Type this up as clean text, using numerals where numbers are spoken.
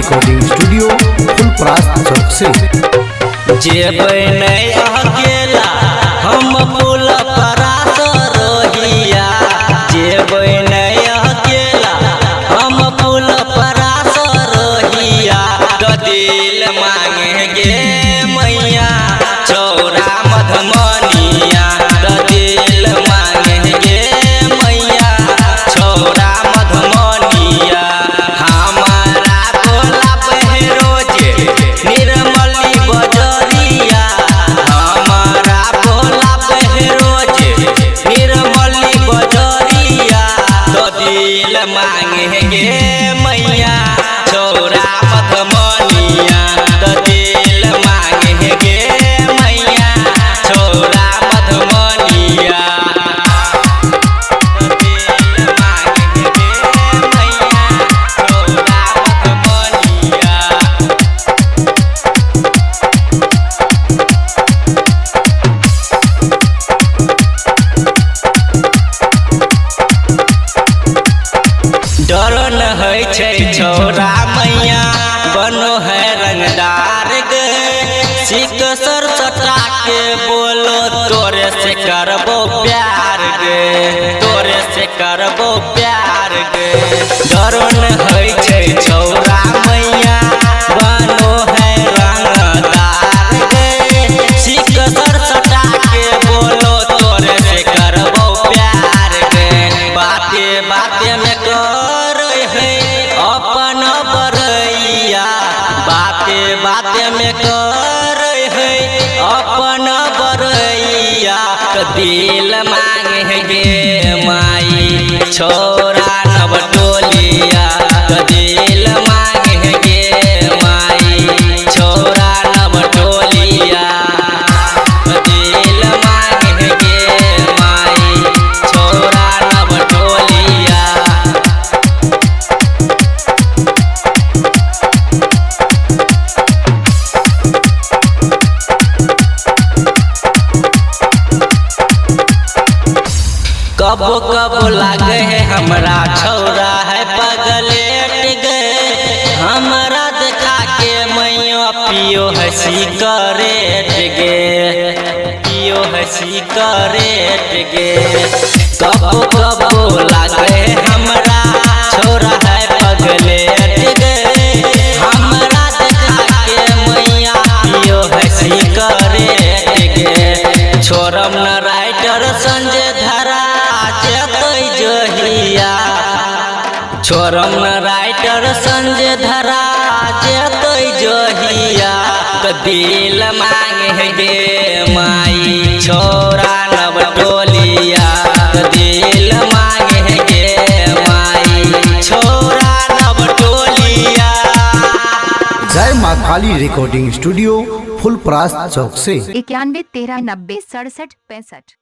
Recording studio Phulparas चौक से। जेबै नहीं अकेला हम फुलपरास रोहिया, जेबै नहीं अकेला हम फुलपरास रोहिया। तो दिल मांगेंगे मैया चौरा मधुमनिया, तो दिल मांगेंगे मैया चौरा मधुमनिया। हमारा गोला बहरोजे निर्मली बजरिया, हमारा गोला बहरोजे निर्मली बजरिया। तो दिल मांगेंगे मैया चौरा मधुमनिया, तो दिल मांगेंगे मैया चौरा मधुमनिया। डर न है छौरा मैया बनो है रंगदार गे, सिक सर सटा के बोलो तोरे से करबो प्यार गे, तोरे से करबो प्यार गे। डर न है छौरा मैया बनो है रंगदार गे, सिक सर सटा के बोलो तोरे से करबो प्यार गे। बाते बाते में अपन बरैया, बाते बाते में कर है अपन बरैया। तो दिल मांगेंगे माई छोरा नवटोलिया, तो दिल मांगेंगे माई छोरा नवटोलिया, तो दिल मांगेंगे माई छोरा नवटोलिया। कबो कबो लागे है हमरा छौरा है पगलेट गे, हमरा देखा के मैया पियो है सिगरेट गे, पियो है सिगरेट गे। कबो कबो लागे है हमरा छौरा है पगलेट गे, हमरा देखा के मैया पियो है सिगरेट गे। छोरम न राइटर संजय धरा जहिया, छोरम न राइटर संजय धरा जेतै जहिया। तो दिल मांगेंगे माई छोरा नवटोलिया, तो दिल मांगेंगे माई छोरा नवटोलिया। जय माँ काली रिकॉर्डिंग स्टूडियो फुलपरास चौक से। 91 13 90 67 65।